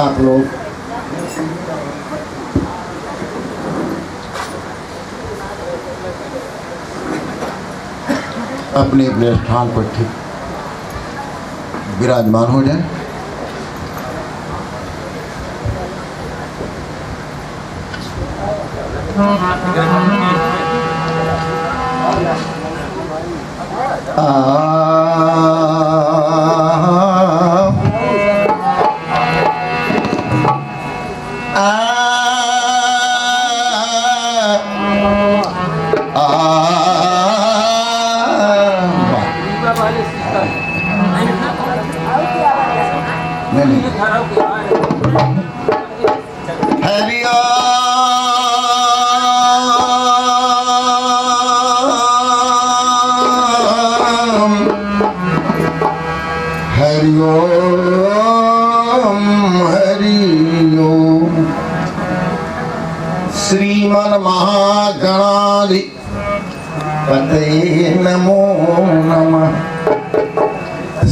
आप लोग अपने अपने स्थान पर ठीक विराजमान हो जाए। श्रीमन महागणाधिपते नमो नमः।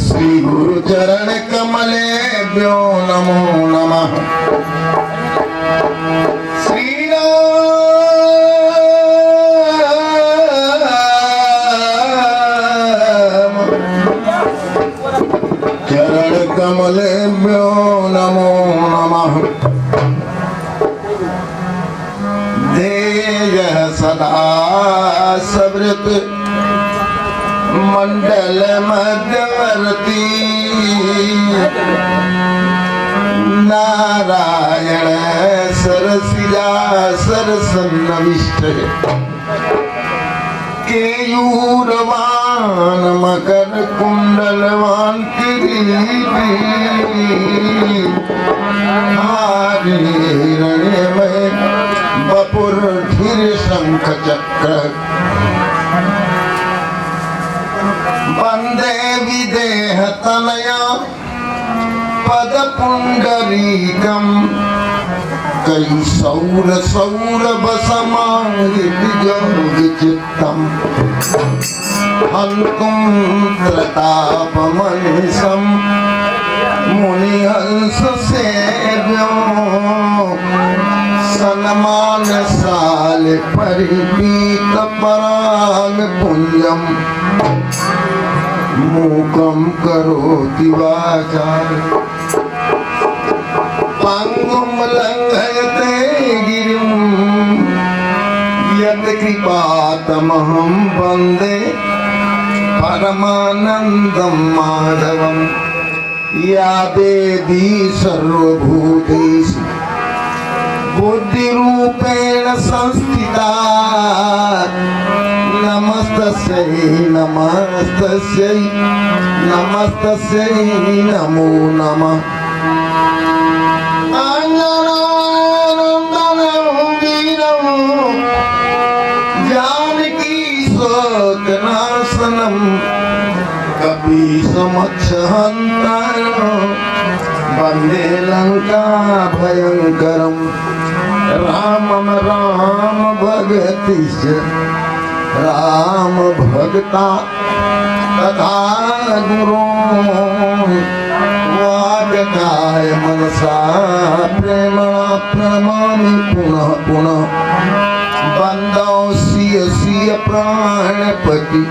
श्री गुरु चरण कमलेभ्यो नमो नमः। श्री राम चरण कमलेभ्यो नमो नमः। सदा सवृत मंडल मध्यवर्ती नारायण सरसिजा सरसन्नविष्ट केयूरवान मकर कुंडलवान किरीटी हिरण्यमय बपुर धीर शंख चक्र वंदे विदेह तनया पद पुंडरीकम कई सौर सौरभ समाहितम हंतुम त्रतापमनिशम मुनिहंस सेव्यो सन्मान साल परिपीत पराग पुंजम मूकम करोति वाचाल पंगुम लंघयते गिरिं यत् कृपातमहं वन्दे परमानन्दं माधवं या देवी सर्वभूतेषु बुद्धिरूपेण संस्थिता नमस्तस्यै नमस्तस्यै नमस्तस्यै नमो नमः कपि समक्ष हन्तारं वन्दे लंका भयंकरं रामं राम भगतिश्च राम भगता तथा गुरो वागकाय मनसा प्रेमणा प्रणमामि पुनः पुनः वन्दौ सिय सिय प्राणपति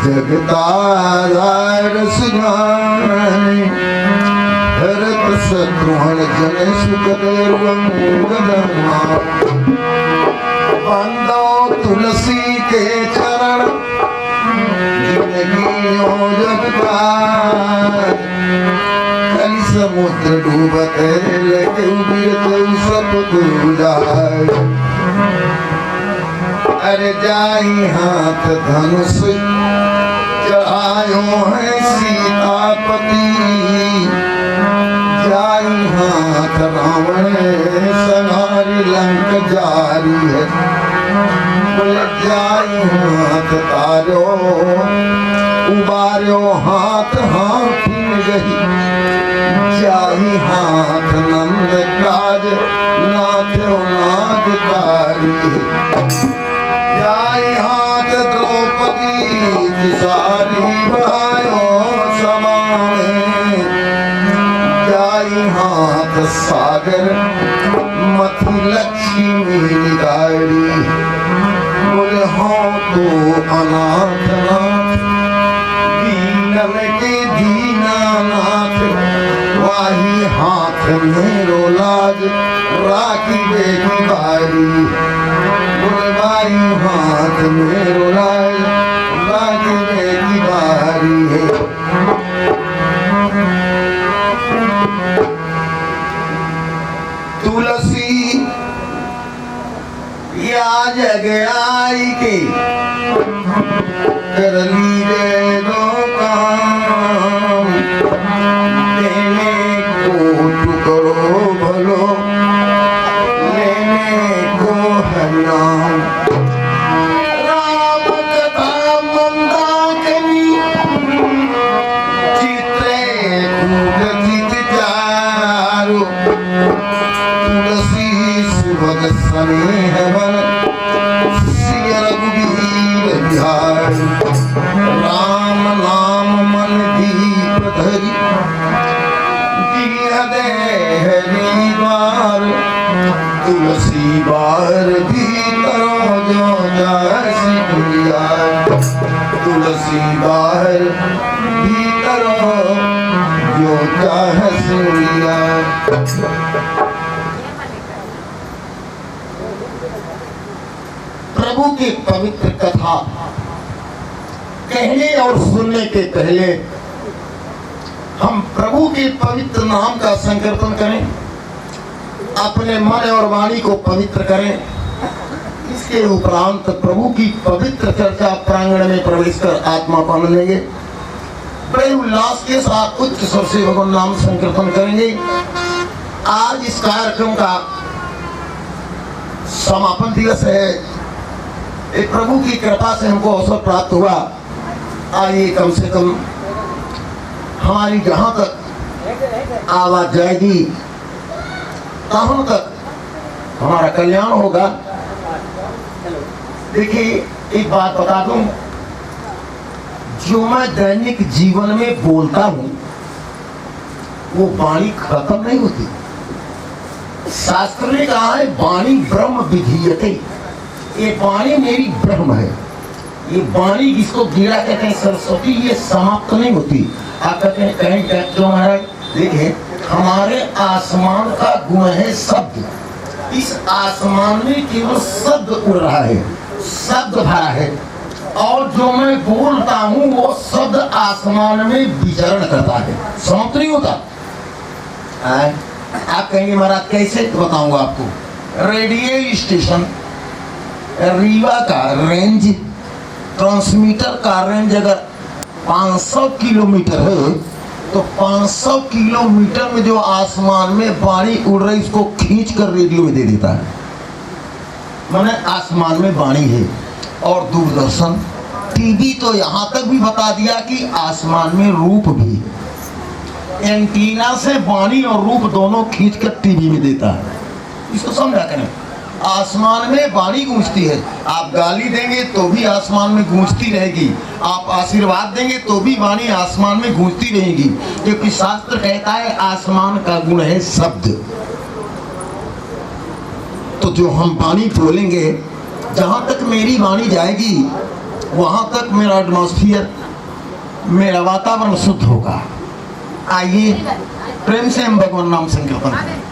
जगताधार सुजाने भरत शत्रुघ्न जन सुखदेर्वंगदमा वंदो तुलसी के चरण जिंदगी जगता कलि समुद्र डूबते लगे उबिरते सब जाए अरे जाई हाथ धनुष चढ़ायो है सीतापति जाई हाथ रावण संहारी लंक जारी है बोले जाई हाथ तारो उबारो हाथ हाथी गही जाई हाथ नंद काज नाथो नाग तारी जाई हाथ द्रौपदी सारी बहायो समाने जाई हाथ सागर मथु लक्ष्मी निगारी बोले हो तो अनाथ नाथ दीनन के दीनानाथ वाही हाथ मेरो लाज राखी बेटी बारी बोले वाही हाथ मेरो लाज राखी बेटी बारी है तुलसी या जग आई के कर लीजे दो काम देने को टुकड़ो भलो लेने को हरिनाम राम कथा मंदाकिनी चित्रे कूट चित चारु तुलसी सुभग स्नेह वन सिय रघुवीर बिहारी राम नाम मन दीप धरि जिय देहरी द्वार तुलसी बार भीतर जो जासी दुनिया तुलसी बाहर भीतर जो जासी दुनिया प्रभु की पवित्र कथा कहने और सुनने के पहले हम प्रभु के पवित्र नाम का संकीर्तन करें, अपने मन और वाणी को पवित्र करें। इसके उपरांत प्रभु की पवित्र चर्चा प्रांगण में प्रवेश कर आत्मा पान लेंगे। बड़े उल्लास के साथ उच्च स्वर से भगवान नाम संकीर्तन करेंगे। आज इस कार्यक्रम का समापन दिवस है। एक प्रभु की कृपा से हमको अवसर प्राप्त हुआ। आइए कम से कम हमारी जहां तक आवाज जाएगी तहां तक हमारा कल्याण होगा। देखिए एक बात बता दूं, जो मैं दैनिक जीवन में बोलता हूं वो वाणी खत्म नहीं होती। शास्त्र ने कहा है वाणी ब्रह्म विधीयते, ये वाणी मेरी ब्रह्म है। ये वाणी जिसको गीड़ा कहते हैं सरस्वती, ये समाप्त नहीं होती। आप कहते हैं कहीं क्यों महाराज? देखिए हमारे आसमान का गुण है शब्द। इस आसमान में केवल शब्द उड़ रहा है, शब्द भरा है, और जो मैं बोलता हूं वो शब्द आसमान में विचरण करता है, समाप्त नहीं होता। आप कहेंगे महाराज कैसे? तो बताऊंगा आपको। रेडियो स्टेशन रीवा का रेंज, ट्रांसमीटर का रेंज अगर 500 किलोमीटर है तो 500 किलोमीटर में जो आसमान में वाणी उड़ रही इसको खींच कर रेडियो में दे देता है। माने आसमान में वाणी है। और दूरदर्शन टीवी तो यहाँ तक भी बता दिया कि आसमान में रूप भी है। एंटीना से वाणी और रूप दोनों खींच कर टीवी में देता है। इसको समझा करें। आसमान में वाणी गूंजती है। आप गाली देंगे तो भी आसमान में गूंजती रहेगी, आप आशीर्वाद देंगे तो भी वाणी आसमान में गूंजती रहेगी, क्योंकि शास्त्र कहता है आसमान का गुण है शब्द। तो जो हम वाणी बोलेंगे, जहां तक मेरी वाणी जाएगी वहां तक मेरा एटमॉस्फियर, मेरा वातावरण शुद्ध होगा। आइए प्रेम से हम भगवान नाम संकीर्तन करें।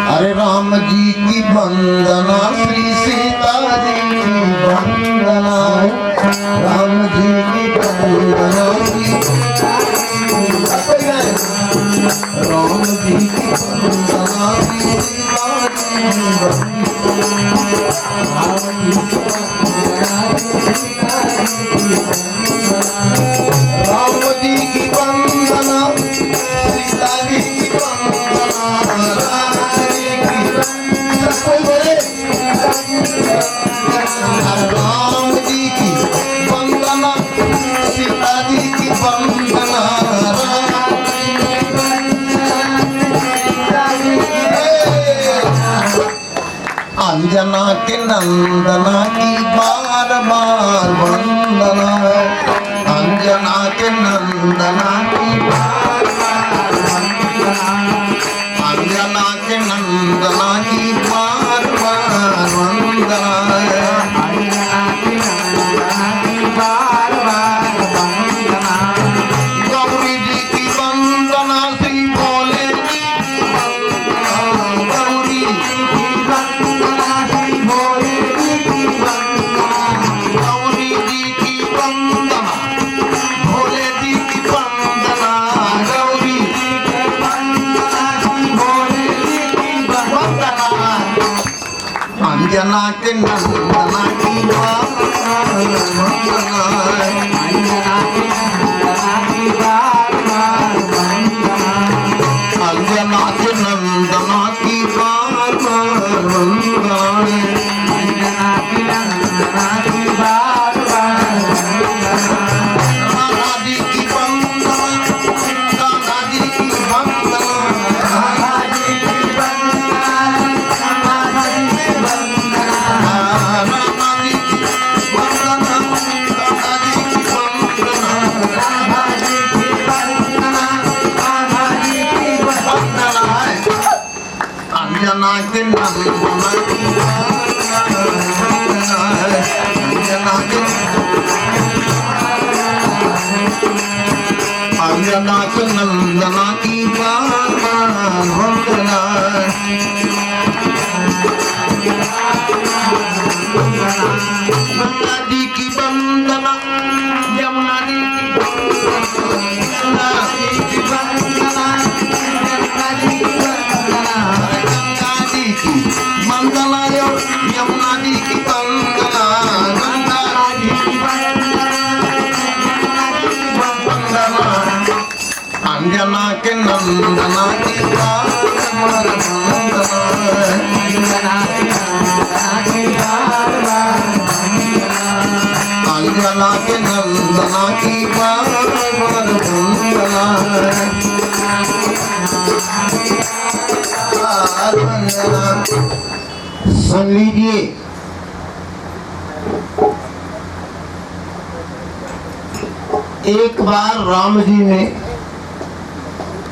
अरे राम जी की वंदना, श्री सीता जी की वंदना, राम जी की वंदना, राम जी की वंदना, राम जी की वंदना, सीता जी की वंदना, राम जी की वंदना, सीता जी की वंदना, अंजना के नंदना की बार बार वंदना, अंजना के नंदना की बार बार वंदना, अंजना के नंदना की बार बार वंदना, अंजना के नंदना की बार बार वंदना, गौरी जी की वंदना, श्री भोले जी की वंदना, गौरी जी की वंदना, श्री भोले जी की वंदना, गौरी जी की वंदना, भोले जी की वंदना, गौरी जी की वंदना, श्री भोले जी की वंदना, अंजना के नंदना की बार वंदना, अंजना के नंदना की बार वंदना, अंजना के नंदना की बार वंदना, अंजना के नंदना की बार वंदना, राधा जी की वंदना, राधा जी की वंदना, राधा जी की वंदना, राधा जी की वंदना, राधा जी की वंदना, राधा जी की वंदना, राधा जी की वंदना, राधा जी की वंदना, अंजना के नंदना की वंदना, अंजना के अंजना के नंदना की बार बार वंदना। वंदना यमुना जी की वंदना गंगा जी की वंदना अंजना के नंदना की अंजना के नंदना की वंदना सुन लीजिए, एक बार राम जी ने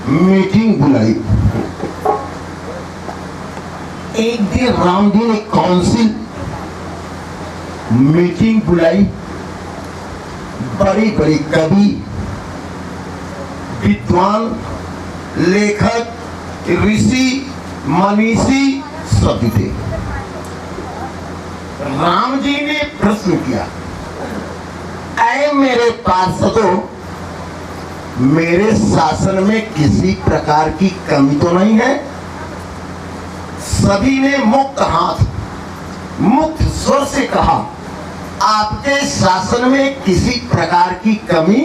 मीटिंग बुलाई। एक दिन राम जी ने काउंसिल मीटिंग बुलाई। बड़ी बड़ी कवि, विद्वान, लेखक, ऋषि, मनीषी सब थे। राम जी ने प्रश्न किया, ऐ मेरे पार्षदों, मेरे शासन में किसी प्रकार की कमी तो नहीं है? सभी ने मुक्त हाथ, मुक्त स्वर से कहा, आपके शासन में किसी प्रकार की कमी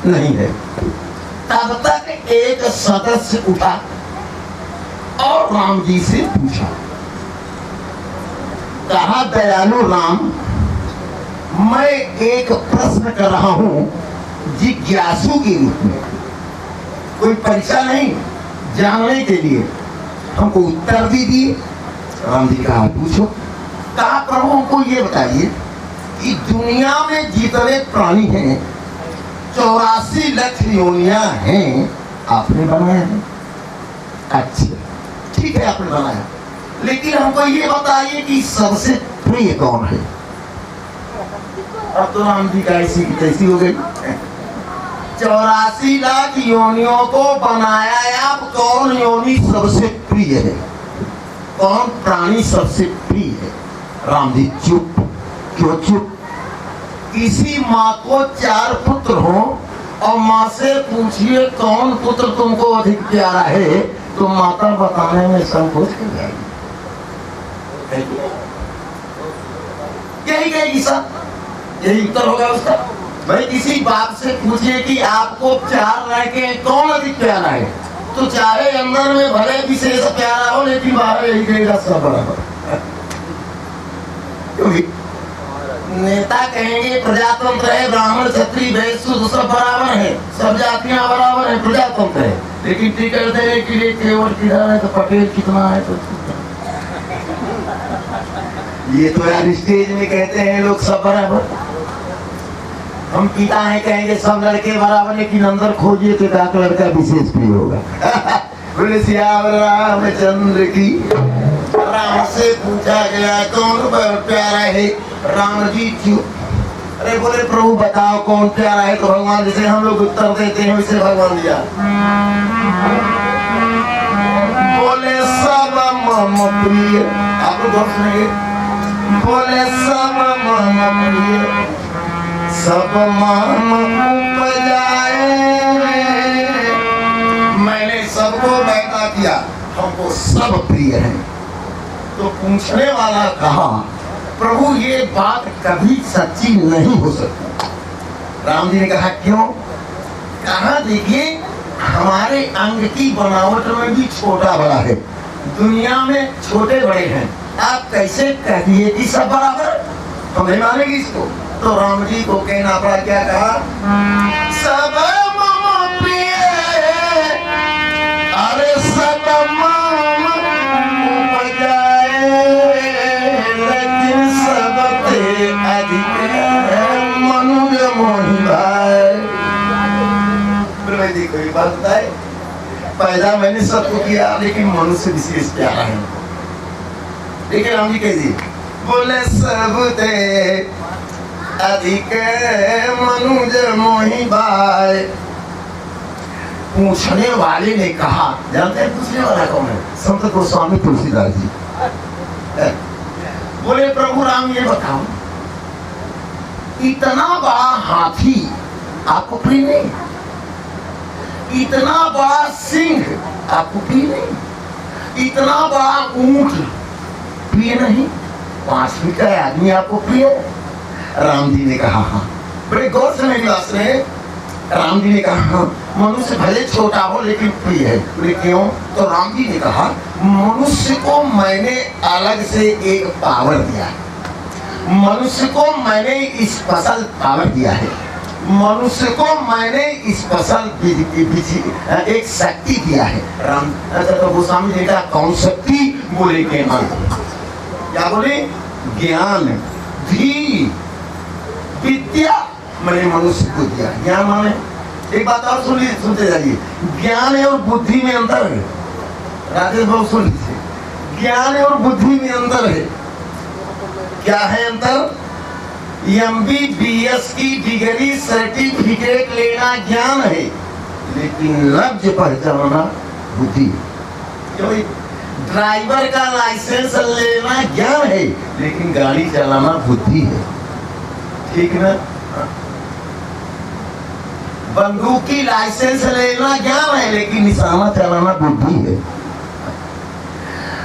नहीं है। तब तक एक सदस्य उठा और राम जी से पूछा, कहा, दयालु राम, मैं एक प्रश्न कर रहा हूं जिज्ञासु के रूप में, कोई परीक्षा नहीं, जानने के लिए, हमको उत्तर दीजिए। राम जी कहा, पूछो। कहा, प्रभु हमको ये बताइए कि दुनिया में जितने प्राणी हैं 84 लाख योनियां हैं, आपने बनाया है। अच्छा, ठीक है, आपने बनाया, लेकिन हमको ये बताइए कि सबसे प्रिय कौन है? अब तो राम जी का ऐसी की तैसी हो गई। 84 लाख योनियों को बनाया है, आप कौन योनि सबसे प्रिय है? कौन प्राणी सबसे प्रिय है? राम जी चुप। क्यों चुप? किसी माँ को 4 पुत्र हो और माँ से पूछिए कौन पुत्र तुमको अधिक प्यारा है, तो माता बताने में संकोच कर जाएगी। यही कहेगी सर, यही उत्तर होगा उसका। भाई किसी बाप से पूछिए कि आपको 4 लड़के कौन अधिक प्यारा है, तो चाहे अंदर में भले विशेष प्यारा हो, लेकिन बाहर यही कहेगा सब बराबर। क्योंकि नेता कहेंगे प्रजातंत्र है, ब्राह्मण, क्षत्रिय, वैश्य, शूद्र सब बराबर है, सब जातियां बराबर है, प्रजातंत्र है, लेकिन टिकट देने के लिए केवल किधर है, तो पटेल कितना है, तो ये तो यार स्टेज में कहते हैं लोग सब बराबर। हम पिता हैं, कहेंगे सब लड़के बराबर, लेकिन अंदर खोजिए तो एक लड़का विशेष प्रिय होगा। बोले श्याम रामचंद्र की। राम से पूछा गया कौन प्यारा है? राम जी चुप। अरे बोले प्रभु बताओ कौन प्यारा है? तो भगवान जैसे हम लोग उत्तर देते हैं वैसे भगवान दिया। बोले सब मम प्रिय। आप लोग गौर सुनेंगे। बोले सब मम प्रिय, सब मम उपजाए। मैंने सबको पैदा किया, हमको सब प्रिय है। तो पूछने वाला कहा, प्रभु ये बात कभी सच्ची नहीं हो सकती। राम जी ने कहा क्यों? कहा देखिए, हमारे अंग की बनावट में भी छोटा बड़ा है, दुनिया में छोटे बड़े हैं, आप कैसे कह दिए कि सब बराबर? हम नहीं मानेंगे इसको। तो राम जी को कहना पड़ा, क्या कहा? सब मम प्रिय, अरे सब मम उपजाए, लेकिन सबसे अधिक मनुज मोहि भाई। कोई बात बताए, पैदा मैंने सबको किया, लेकिन मनुष्य विशेष प्यारा है। लेकिन राम जी कह दिए, बोले सब दे अधिक मनुज मोहि भाई। पूछने वाले ने कहा, जानते हैं पूछने वाला कौन है? संत गोस्वामी तुलसीदास जी। बोले प्रभु राम ये बताओ, इतना बड़ा हाथी आपको प्रिय नहीं? इतना बड़ा सिंह आपको प्रिय नहीं? इतना बड़ा ऊंट प्रिय नहीं? 5 फीट का आदमी आपको प्रिय है? राम जी ने कहा हाँ। बड़े गौर से मेरी बात सुने। राम जी ने कहा हाँ, मनुष्य भले छोटा हो लेकिन प्रिय है। बोले क्यों? तो राम जी ने कहा मनुष्य को मैंने अलग से एक पावर दिया है, मनुष्य को मैंने स्पेशल पावर दिया है, मनुष्य को मैंने स्पेशल एक शक्ति दिया है। राम तो गोस्वामी जी का कौन शक्ति? बोले ज्ञान। क्या बोले? ज्ञान, धीर, विद्या मैंने मनुष्य को दिया। ज्ञान माने, एक बात और सुनते जाइए, ज्ञान और बुद्धि में अंतर है। राजेश बाबू सुन लीजिए, ज्ञान और बुद्धि में अंतर है। क्या है अंतर? MBBS की डिग्री सर्टिफिकेट लेना ज्ञान है, लेकिन लफ्ज पहचानना बुद्धि। क्यों? ड्राइवर का लाइसेंस लेना ज्ञान है, लेकिन गाड़ी चलाना बुद्धि है। ठीक ना? बंदूक की लाइसेंस लेना ज्ञान है, लेकिन निशाना चलाना बुद्धि है।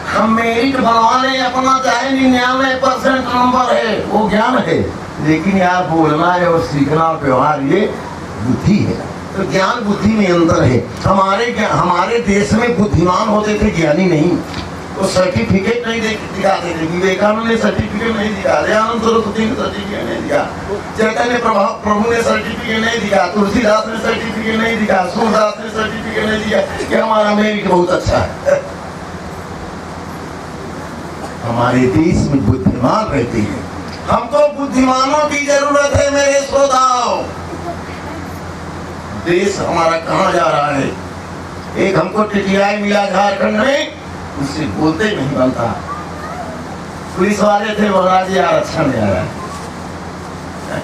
हम मेरिट बनवा लें अपना, चाहे 99% नंबर है, वो ज्ञान है, लेकिन यार बोलना है और सीखना व्यवहार ये बुद्धि है। तो ज्ञान बुद्धि में अंतर है। हमारे देश में बुद्धिमान होते थे, ज्ञानी नहीं। तो सर्टिफिकेट नहीं दिखाते थे। विवेकानंद ने सर्टिफिकेट नहीं दिखा, दयानंद सरस्वती ने सर्टिफिकेट नहीं दिखा, चैतन्य प्रभु ने सर्टिफिकेट नहीं दिखा, तुलसीदास ने सर्टिफिकेट नहीं दिखा, सूरदास ने सर्टिफिकेट नहीं दिखा कि हमारा मेरिट बहुत अच्छा है। हमारे देश में बुद्धिमान रहते हैं। हमको बुद्धिमानों की जरूरत है मेरे श्रोताओं। देश हमारा कहाँ जा रहा है? एक हमको टीटीआई मिला झारखंड में, उससे बोलते नहीं बनता। पुलिस वाले थे, महाराज जी आरक्षण में आया है।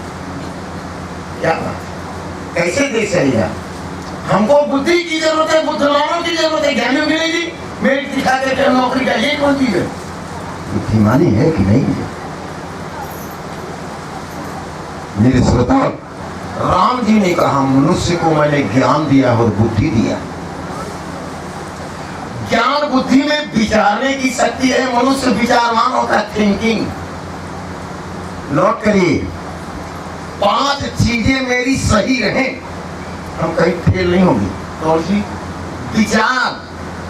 क्या बात? कैसे देश चलेगा? हमको बुद्धि की जरूरत है, बुद्धिमानों की जरूरत है। ज्ञानियों की नहीं जी। मेरिट दिखा के नौकरी का ये कौन चीज है? बुद्धिमानी है कि नहीं है? मेरे श्रोता, राम जी ने कहा मनुष्य को मैंने ज्ञान दिया और बुद्धि दिया। ज्ञान बुद्धि में विचारने की शक्ति है। मनुष्य विचारवान होता है, थिंकिंग। नोट करिए, 5 चीजें मेरी सही रहे, हम कहीं फेल नहीं होंगे। कौन सी? विचार,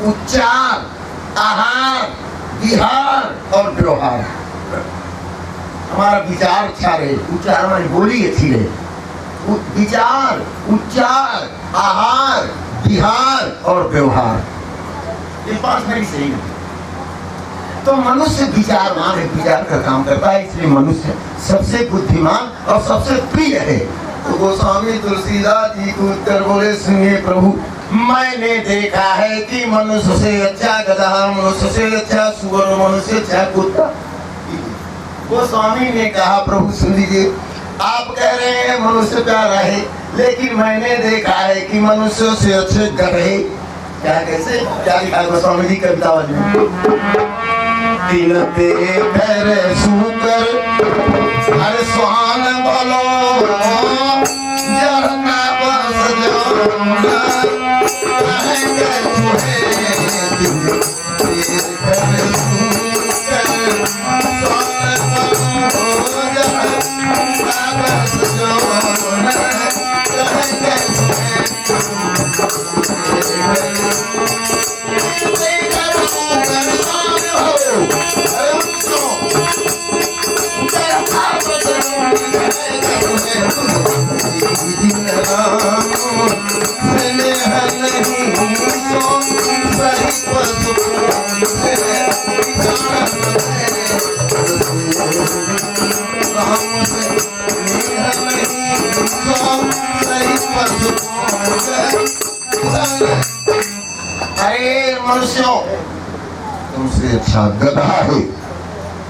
उच्चार, आहार, विहार और व्यवहार। हमारा विचार अच्छा रहे, उच्चार हमारी बोली अच्छी रहे। विचार, उच्चार, आहार, विहार और व्यवहार, ये 5 मेरी सही नहीं। तो मनुष्य विचारवान है, विचार का काम करता है, इसलिए मनुष्य सबसे बुद्धिमान और सबसे प्रिय है। तो गोस्वामी तुलसीदास जी को उत्तर बोले, सुनिए प्रभु, मैंने देखा है कि मनुष्य से अच्छा गधा, मनुष्य से अच्छा सुअर, मनुष्य से अच्छा कुत्ता। गोस्वामी ने कहा प्रभु सुन लीजिए, आप कह रहे हैं मनुष्य प्यारा है, लेकिन मैंने देखा है कि मनुष्यों से अच्छे गधे। क्या कैसे? क्या लिखा गोस्वामी जी कविता वाली में? तीन ते पैर सूकर हर स्वान बोलो, जरना बस जाना कहेंगे तुम्हें। तीन ते पैर सूकर स्वान बोलो, जरना बस जाना कहेंगे अरे मनुष्यों, तुमसे अच्छा गधा है,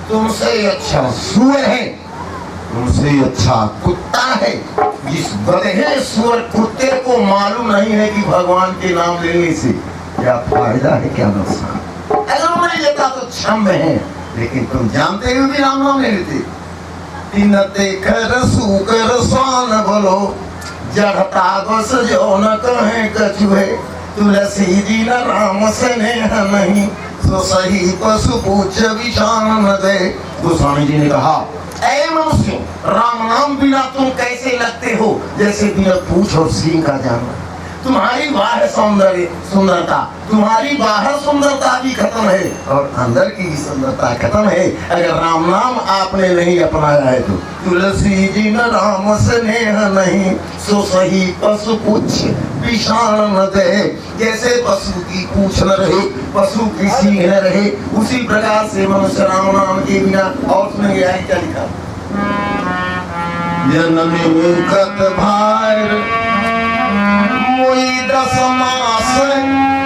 तुमसे अच्छा सुअर है, तुमसे अच्छा कुत्ता है। जिस गधे सुअर कुत्ते को मालूम नहीं है कि भगवान के नाम लेने से क्या फायदा है क्या नुकसान। अगर नहीं लेता तो क्षम है, लेकिन तुम जानते हुए भी नाम नाम ले लेते। तीन कर सुकर स्वान बोलो, जड़ता बस जो न कहे कछुए, तुलसी जी न राम से नेह नहीं, सो सही पशु पूछ विषाण न दे। गोस्वामी जी ने कहा, ऐ मनुष्य, राम नाम बिना तुम कैसे लगते हो जैसे बिना पूछ और सींग का जानवर। तुम्हारी बाहर सौंदर्य सुंदरता, तुम्हारी बाहर सुंदरता भी खत्म है और अंदर की भी सुंदरता खत्म है अगर राम नाम आपने नहीं अपनाया है तो। तुलसी जी न राम स्नेह नहीं, सो सही पशु पूछ विषाण न दे। जैसे पशु की पूछ न रहे, पशु की सींग न रहे, उसी प्रकार से मनुष्य राम नाम के बिना। और सुनेंगे आगे क्या लिखा, जननी कत भार मोई दस मास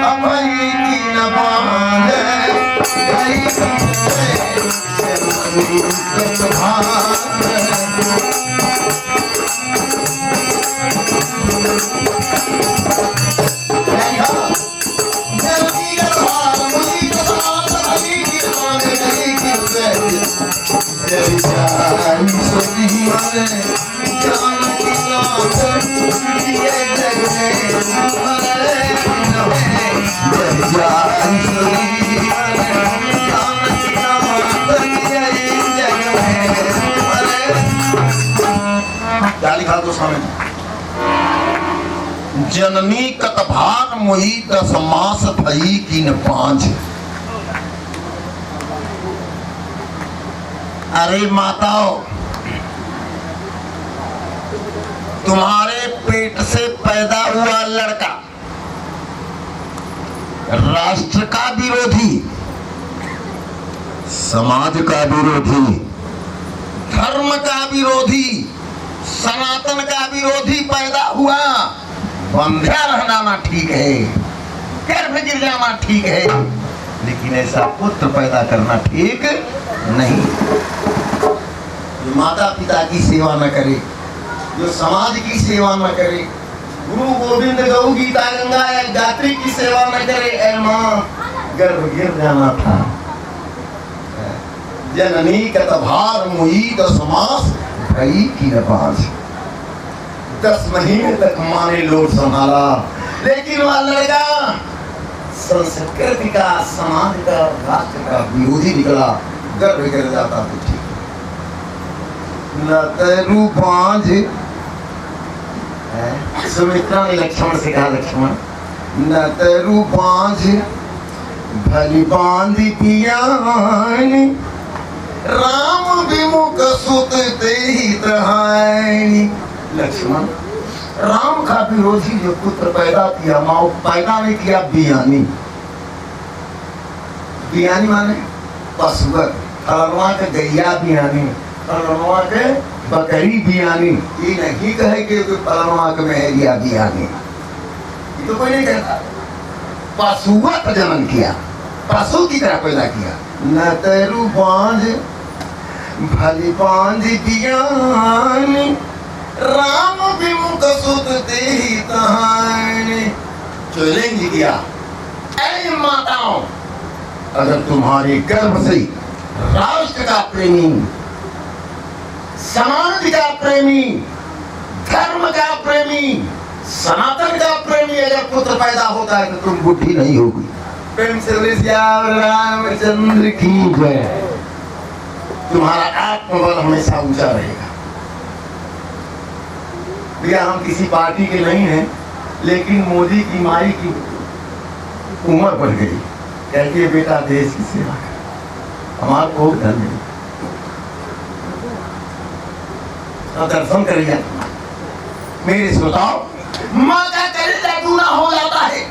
अभई की न बांधे, जननी कत भार क्या लिखा तो सामने, जननी कत भार मोही 10 मास भई कीन पांच। अरे माताओं, तुम्हारे पेट से पैदा हुआ लड़का राष्ट्र का विरोधी, समाज का विरोधी, धर्म का विरोधी, सनातन का विरोधी पैदा हुआ। बंध्या रहना ना ठीक है, गर्भ गिर जाना ठीक है, लेकिन ऐसा पुत्र पैदा करना ठीक नहीं। जो माता पिता की सेवा न करे, जो समाज की सेवा न करे, गुरु गोविंद गौ गीता गंगा या गात्री की सेवा न करे, ऐ माँ गर्भ गिर जाना था। जननी कत भार मुई 10 मास भई कीन पांच। 10 महीने तक माँ ने लोट संभाला, लेकिन वह लड़का संस्कृति का, समाज का, राष्ट्र का विरोधी निकला। गर्भ गिर जाता तो ठीक। न तरु पांच, सुमित्रा ने लक्ष्मण से कहा, लक्ष्मण न तरु पांच भली बांधी पियानी, राम विमुख सुत तेहि तहानी। लक्ष्मण, राम का विरोधी जो पुत्र पैदा किया, माँ पैदा नहीं किया बियानी। बियानी माने पशुवत, फलनवा के गैया बियानी, फलनवा के बकरी बियानी। ये नहीं कहे कि फलनवा के मेहरिया बियानी, ये तो कोई नहीं कहता। पशुवत जन्म किया, पशु की तरह पैदा किया। न तरु बांझ भली बांधी बियानी, राम विमुख सुत तेहि तहानी। चैलेंज किया, ऐ माताओं, अगर तुम्हारे गर्भ से राष्ट्र का प्रेमी, समाज का प्रेमी, धर्म का प्रेमी, सनातन का प्रेमी अगर पुत्र पैदा होता है तो तुम बुद्धि नहीं होगी। प्रेम से रामचंद्र की जय। तुम्हारा आत्मबल हमेशा ऊंचा रहेगा। भैया हम किसी पार्टी के नहीं हैं, लेकिन मोदी की माई की उम्र बढ़ गई, कहती है बेटा देश की सेवा कर, हमारा बहुत धन है। दर्शन करिए मेरे श्रोताओं, माँ का कलेजा चूना हो जाता है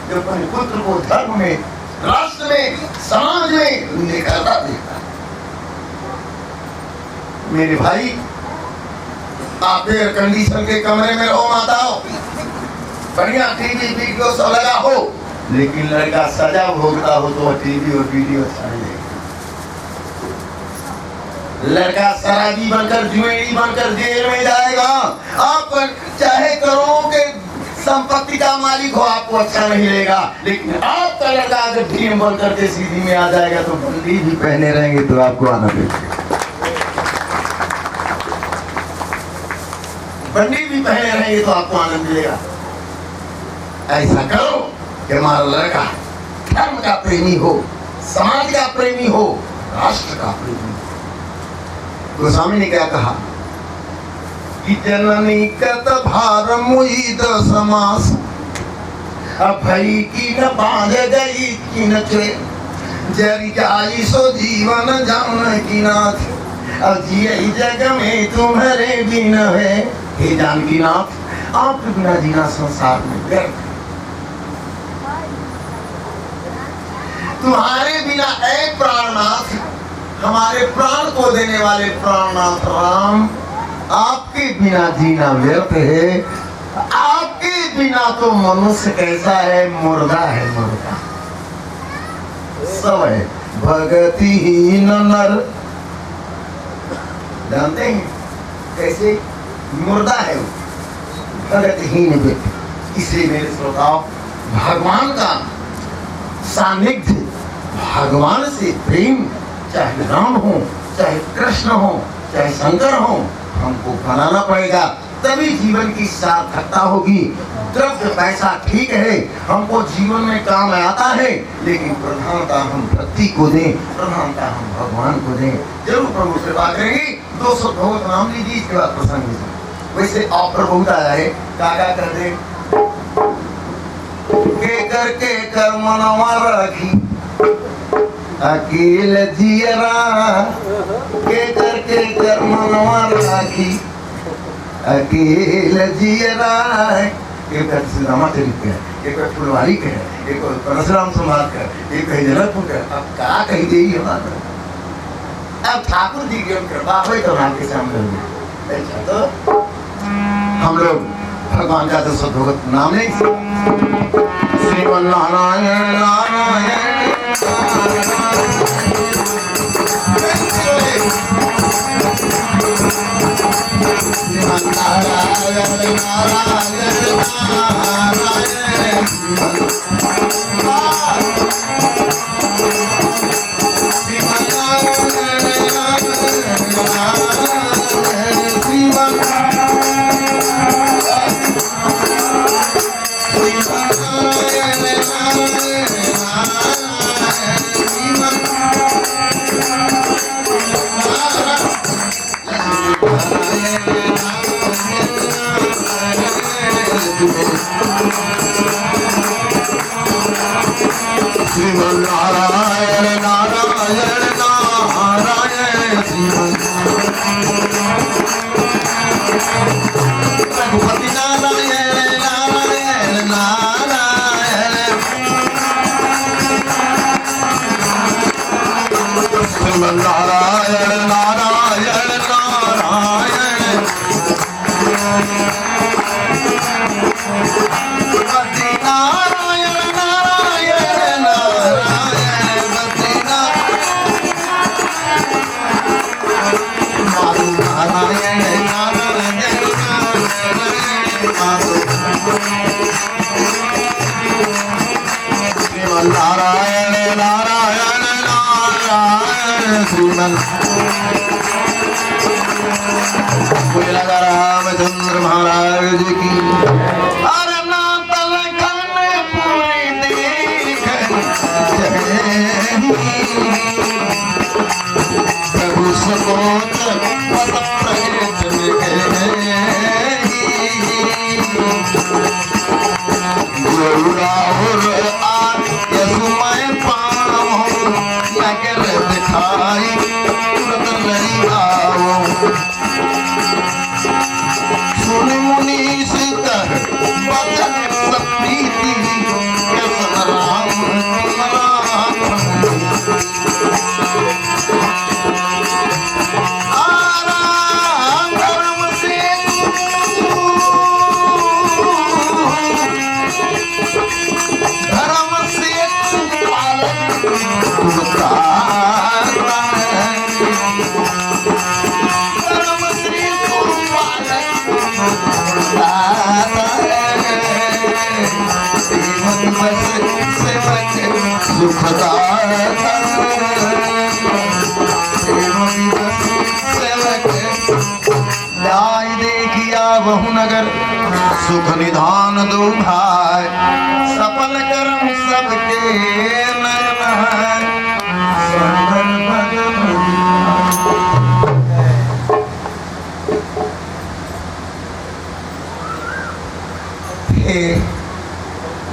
जब अपने पुत्र को धर्म में, राष्ट्र में, समाज में निकलता देखता। मेरे भाई, आप एयर कंडीशन के कमरे में रहो माताओं, बढ़िया टीवी वीडियो सब लगा हो, लेकिन लड़का सजा भोगता हो तो टीवी और वीडियो अच्छा नहीं लगेगा। लड़का शराबी बनकर, जुएरी बनकर जेल में जाएगा। आप चाहे करोड़ों के संपत्ति का मालिक हो, आपको अच्छा नहीं लगेगा। लेकिन आपका लड़का अगर भीम बनकर के सीधी में आ जाएगा तो बंदी भी पहने रहेंगे तो आपको आनंद मिलेगा। बंदी भी पहने रहेंगे तो आपको आनंद मिलेगा। ऐसा करो कि हमारा लड़का धर्म का प्रेमी हो, समाज का प्रेमी हो, राष्ट्र का प्रेमी हो। गोस्वामी ने क्या कहा कि जननी कत भार मुई समास, अभई की न बांध गई की न चे, जरी जाई सो जीवन जान की नाथ, अब जिये जग में तुम्हारे बिना है। हे जानकी नाथ, आपके बिना जीना संसार में व्यर्थ, तुम्हारे बिना ऐ प्राणनाथ, हमारे प्राण को देने वाले प्राणनाथ राम, आपके बिना जीना व्यर्थ है। आपके बिना तो मनुष्य कैसा है, मुर्दा है, मुर्दा सब है। भगतिहीन नर, जानते हैं कैसे मुर्दा है वो, भगतहीन व्यक्ति। इसलिए मेरे श्रोताओं, भगवान का सानिध्य, भगवान से प्रेम, चाहे राम हो, चाहे कृष्ण हो, चाहे शंकर हो, हमको बनाना पड़ेगा, तभी जीवन की सार्थकता होगी। द्रव्य पैसा ठीक है, हमको जीवन में काम आता है, लेकिन प्रधानता हम भक्ति को दें, प्रधानता हम भगवान को दें। जरूर प्रभु कृपा करेंगे। 200 भगवत नाम लीजिए, इसके बाद प्रसंग में। वैसे ऑफर बहुत आया है, काका कर दे के कर मनवा रखी, अकेल जियरा के कर मनवा राखी, अकेल जियरा। एक रामा चरित है, एक फुलवारी के है, एक परशुराम समाज का, एक जनकपुर का। अब क्या कही देगी हमारा, अब ठाकुर जी की कृपा हो तो आपके सामने होगी। अच्छा तो हम लोग भगवान का तो सद्भगत नाम नहीं, श्रीमन नारायण नारायण रामचंद्र महाराज की। अरे नाथ लखन पूरी देख प्रभु सकोच पद प्रहित गुरुराहुर आर्य सुमय पावो नगर दिखाई तुरत नहीं आओ। सुन मुनीस कर बचन सप्रीति कृष्ण राम आराम धर्म से पालन देखिया बहु नगर सुख निधान दो भाई सफल करम सबके नयन है संभल भगवती।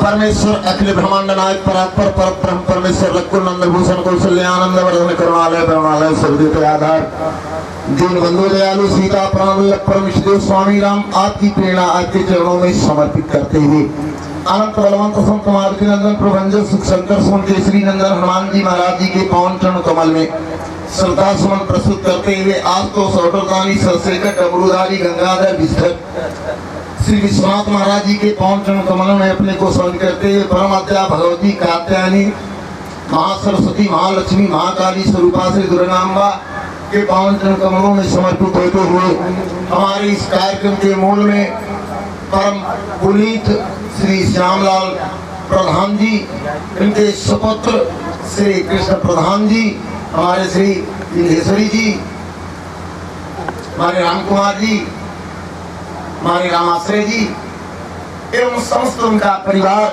परमेश्वर अखिल ब्रह्मांड नायक परात्पर पर ब्रह्म परमेश्वर लक्ष्मण नंद भूषण कौशल्यानंद वर्धन करुणालय प्रणवालय सर्वदेव आधार दीन बंधु दयालु सीता प्राण परम देव स्वामी राम आपकी प्रेरणा आपके चरणों में समर्पित करते हुए अनंत बलवंत संत मारुति नंदन प्रभंजन सुख शंकर सोन केसरी नंदन हनुमान जी महाराज जी के पावन चरण कमल में श्रद्धा सुमन प्रस्तुत करते हुए आज तो सौटरदानी सरसेकर डमरूधारी गंगाधर विस्तर श्री विश्वनाथ महाराज जी के पावन चरण कमलों में अपने को समर्पित करते हुए परम अद्या भगवती कात्यायनी महासरस्वती महालक्ष्मी महाकाली स्वरूपा श्री दुर्गाम्बा के पावन चरण कमलों में समर्पित होते हुए हमारे इस कार्यक्रम के मूल में परम पुनीत श्री श्यामलाल प्रधान जी इनके सुपुत्र श्री कृष्ण प्रधान जी हमारे श्री विंध्येश्वरी जी हमारे राम कुमार जी हमारे रामाश्रय जी एवं समस्त उनका परिवार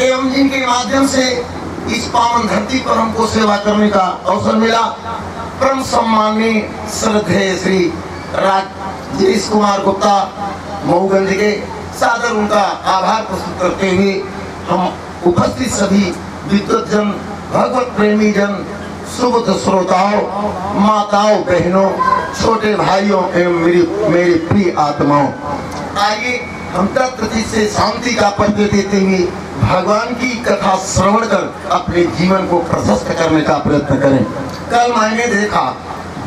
एवं जिनके माध्यम से इस पावन धरती पर हमको सेवा करने का अवसर मिला परम सम्माननीय श्रद्धेय श्री राजेश कुमार गुप्ता मऊगंज के सादर उनका आभार प्रस्तुत करते हुए हम उपस्थित सभी विद्वत जन भगवत प्रेमी जन सुबुद्ध श्रोताओं माताओं बहनों छोटे भाइयों एवं मेरी प्रिय आत्माओं आइए हम तत्प्रति से शांति का परिचय देते हुए भगवान की कथा श्रवण कर अपने जीवन को प्रशस्त करने का प्रयत्न करें। कल मैंने देखा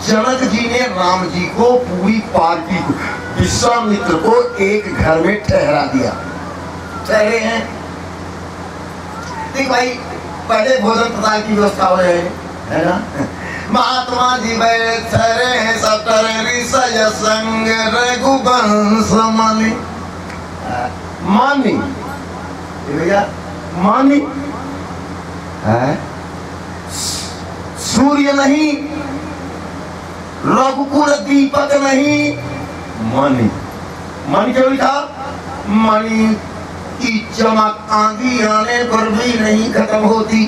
जनक जी ने राम जी को पूरी पार्टी को विश्वामित्र को एक घर में ठहरा दिया। ठहरे हैं देख भाई पहले भोजन प्रदान की व्यवस्था हो रहे है ना महात्मा जी बैठे हैं सटर ऋषय संग रघुवंश मानी मानी भैया मानी है सूर्य नहीं रघुकुल दीपक नहीं मानी मानी क्या लिखा मानी की चमक आंधी आने पर भी नहीं खत्म होती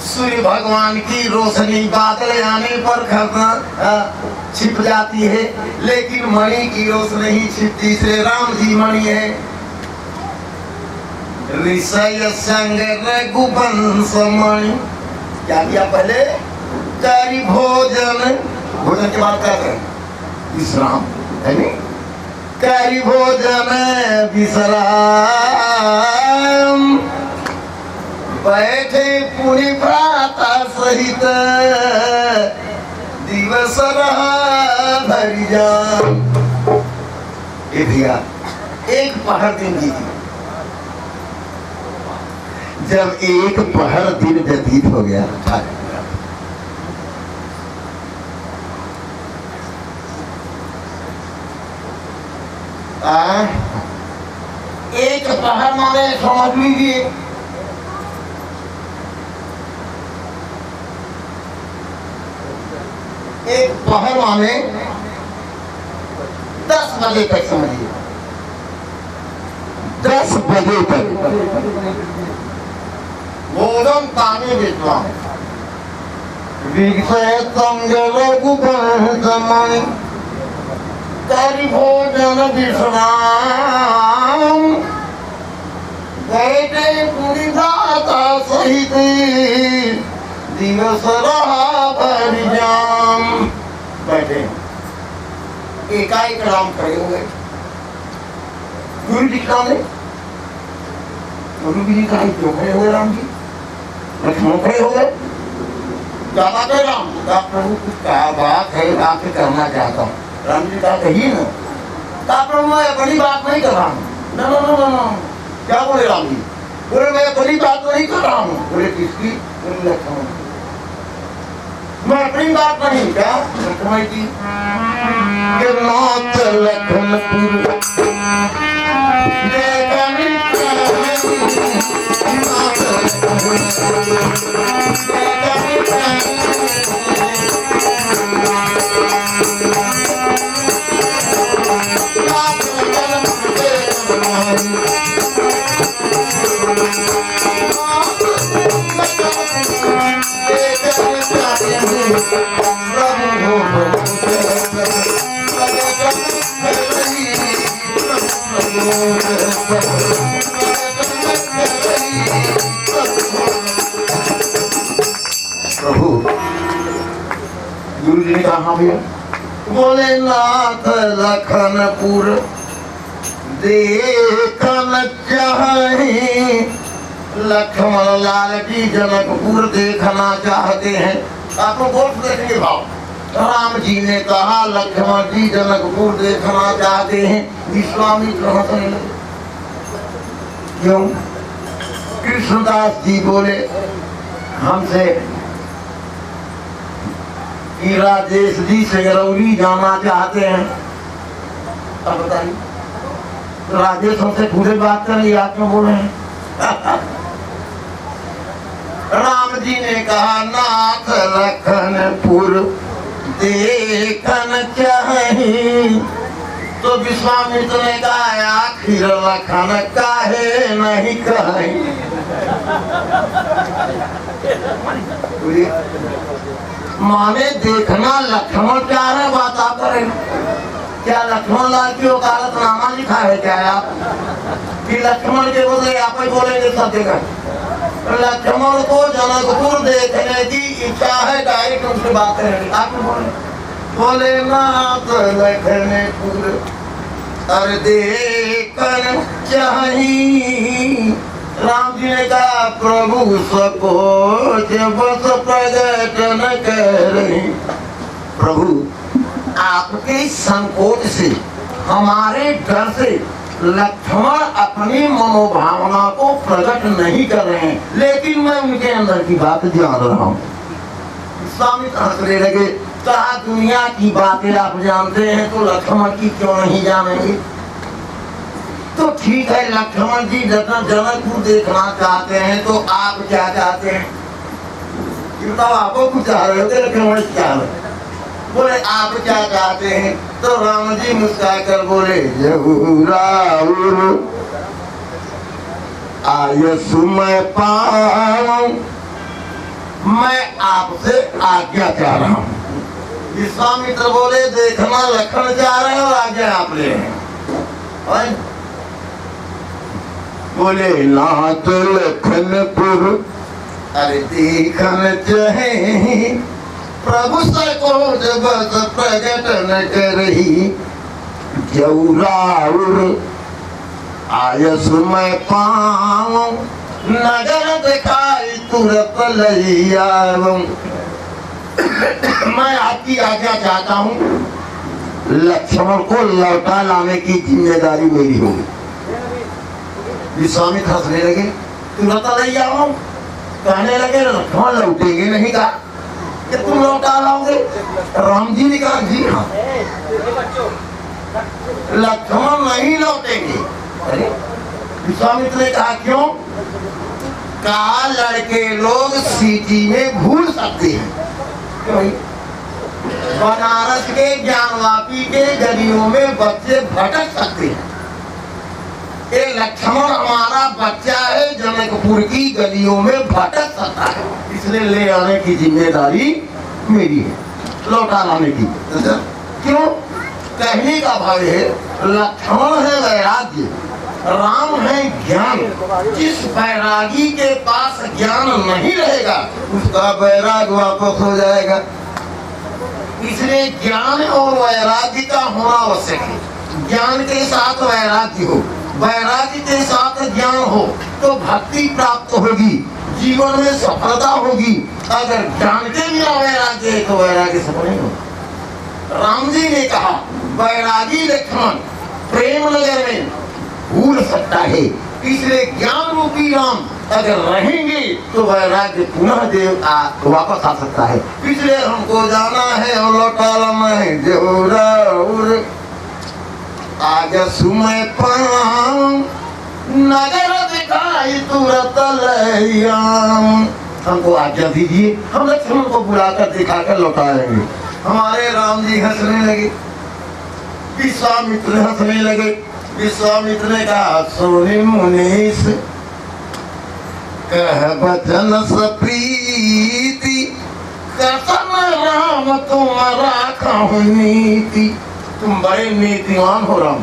सूर्य भगवान की रोशनी बादल आने पर छिप जाती है लेकिन मणि की रोशनी ही छिपती से राम जी मणि है ऋषय संग रघुवंश मणि क्या किया पहले करी भोजन भोजन के बाद क्या करें विश्राम है नहीं करी भोजन विश्राम बैठे पुनि भ्राता सहित दिवस रहा भरी जान। ए भैया एक पहर दिन बीती जब एक पहर दिन व्यतीत हो गया एक पहर माने समझ लीजिए एक पहर माने 10 बजे तक समझिए 10 बजे तक भोजन पानी विश्राम विषय संग रघुवंश मणि करी भोजन विश्राम बैठे पूरी दाता सहित दिवस रहा भरी जाम। बैठे एकाएक राम खड़े हो गए गुरु जी के सामने गुरु जी कहा क्यों खड़े हो गए राम जी लक्ष्मण खड़े हो गए क्या बात है राम का प्रभु कुछ क्या बात है आपसे करना चाहता हूँ राम जी कहा कहिए ना कहा प्रभु मैं बड़ी बात नहीं कर रहा हूँ ना क्या बोले राम जी बोले मैं बड़ी बात नहीं कर रहा हूँ बोले किसकी बोले लक्ष्मण मैं अपनी बात नहीं क्या लक्ष्मण की नाथ लखनपुर प्रभु गुरु जी ने कहा भैया, बोले नाथ लखनपुर देखन चाहे, लक्ष्मण लाल की जनकपुर देखना चाहते हैं। आप लोग गौर से देखेंगे भाव, राम जी ने कहा लक्ष्मण जी जनकपुर देखना चाहते हैं, विश्वामित्र हंसने लगे। क्यों? कृष्णदास जी बोले हमसे कि राजेश जी सिंगरौली जाना चाहते हैं। अब बताइए, राजेश हमसे पूरे बात करें, आप क्यों बोले हैं? राम जी ने कहा नाथ लखनपुर देखन चाहे, तो विश्वामित्र ने कहा आखिर लखन काहे नहीं कहे। माने देखना लक्ष्मण क्या है, बात आप करें। क्या लक्ष्मण लाल की वकालतनामा लिखा है क्या आप कि लक्ष्मण के बदले आप ही बोलेंगे सब जगह? लक्ष्मण को जनकपुर देखने की इच्छा है, डायरेक्ट उनसे बात करेंगे। आप बोले नाथ लखनपुर अरे देखन चाहिए। राम जी ने कहा प्रभु सको बस प्रगट न करे। प्रभु आपके संकोच से, हमारे डर से लक्ष्मण अपनी मनोभावना को प्रकट नहीं कर रहे हैं, लेकिन मैं उनके अंदर की बात जान रहा हूँ। स्वामी हंसने लगे, कहा दुनिया की बातें आप जानते हैं तो लक्ष्मण की क्यों नहीं जानेंगे? तो ठीक है, लक्ष्मण जी जनकपुर देखना चाहते हैं, तो आप क्या चाहते हैं? बताओ, आपको कुछ चाह रहे हो? लक्ष्मण क्या है? बोले आप क्या चाहते हैं? तो राम जी मुस्कुराकर बोले जहुराउर आयसु मैं पाऊं, मैं आपसे आज्ञा चाह रहा हूँ। विश्वामित्र बोले देखना लखन चाह रहे हो, आज्ञा आप ले रहे हैं। बोले नाथ लखनपुर अरे देखन चाहे, प्रभु सको बस प्रगट न करही। जौराउर आयस मैं पाऊं, नगर दिखाई तुरंत लई आऊं। मैं आपकी आज्ञा चाहता हूँ, लक्ष्मण को लौटा लाने की जिम्मेदारी मेरी होगी। विश्वामित्र हंसने लगे, तुरंत ले आओ। कहने लगे लक्ष्मण लौटेंगे नहीं, कहा कि तुम लौटा लाओगे? राम जी ने कहा जी हाँ, लक्ष्मण नहीं लौटेंगे। अरे विश्वामित्र ने कहा क्यों? कहा लड़के लोग सिटी में भूल सकते हैं, क्यों? बनारस के ज्ञानवापी के गलियों में बच्चे भटक सकते हैं। ये लक्ष्मण हमारा बच्चा है, जनकपुर की गलियों में भटक सकता है, इसलिए ले आने की जिम्मेदारी मेरी है, लौटा लाने की। क्यों? कहने का भाव है लक्ष्मण है वैराग्य, राम है ज्ञान। जिस वैरागी के पास ज्ञान नहीं रहेगा उसका वैराग वापस हो जाएगा, इसलिए ज्ञान और वैराग्य का होना आवश्यक है। ज्ञान के साथ वैराग्य हो, वैराग्य के साथ ज्ञान हो तो भक्ति प्राप्त होगी, जीवन में सफलता होगी। अगर ज्ञान के बिना वैराग्य है तो वैराग्य सफल नहीं होगा। राम जी ने कहा वैरागी लक्ष्मण प्रेम नगर में भूल सकता है, इसलिए ज्ञान रूपी राम अगर रहेंगे तो वैराग्य पुनः देव वापस आ सकता है। इसलिए हमको जाना है और लौटा लाना है। जोराउर आज सुमय पाऊं, नगर दिखाई तुरंत लयाऊं। हमको आज्ञा दीजिए, हम लक्ष्मण को बुलाकर दिखाकर लौटाएंगे। हमारे राम जी हंसने लगे, विश्वामित्र हंसने लगे। विश्वामित्र ने कहा सुनि मुनीष कह बचन सप्रीति, कसन राम तुम राखा हूँ नीति, तुम बड़े नीतिवान हो राम,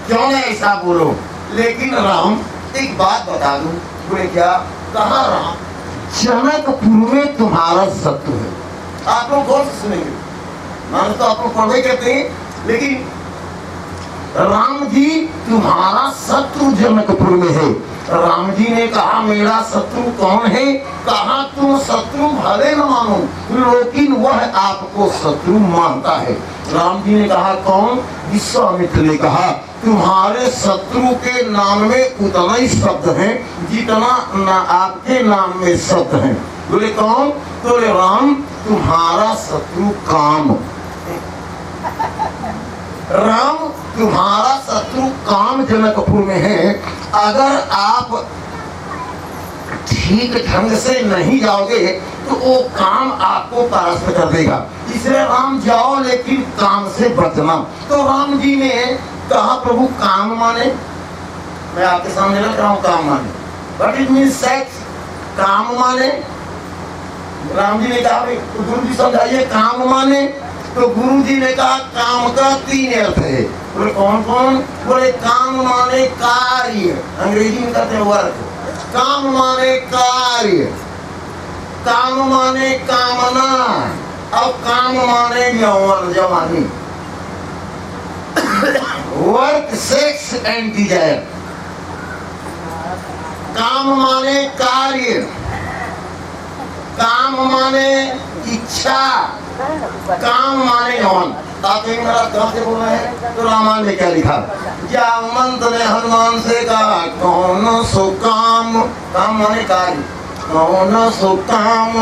क्यों नहीं ऐसा बोलो। लेकिन राम एक बात बता दूं। बोले क्या? कहा राम? जनकपुर में तुम्हारा शत्रु है। आप लोग गौर से सुनेंगे, मान तो आप लोग पढ़े कहते हैं, लेकिन राम जी तुम्हारा शत्रु जनकपुर में है। राम जी ने कहा मेरा शत्रु कौन है? कहा तुम शत्रु भले न मानो, लेकिन वह आपको शत्रु मानता है। राम जी ने कहा कौन? विश्वामित्र ने कहा तुम्हारे शत्रु के नाम में उतना ही शब्द है जितना आपके नाम में शब्द है। बोले कौन? बोले राम तुम्हारा शत्रु काम। राम तुम्हारा शत्रु काम जनकपुर में है। अगर आप ठीक ढंग से नहीं जाओगे तो वो काम आपको परास्त कर देगा। इसलिए राम जाओ लेकिन काम से बचना। तो राम जी ने कहा प्रभु काम माने, मैं आपके सामने रख रहा हूँ काम माने, बट इट मीन सेक्स। काम माने राम जी ने कहा गुरु जी समझाइए काम माने। तो गुरु जी ने कहा काम का 3 अर्थ है। बोले कौन कौन? बोले काम माने कार्य, अंग्रेजी में कहते हैं वर्क। काम माने कार्य, काम माने कामना, और काम माने यौवन जवानी। Work sex and desire. काम माने कार्य, काम माने इच्छा, काम माने यौवन। आप एक मेरा कहाँ से बोल रहे हैं? तो रामायण में क्या लिखा? जामवंत ने हनुमान से कहा कौन सो काम, काम माने कार्य, कौन सो काम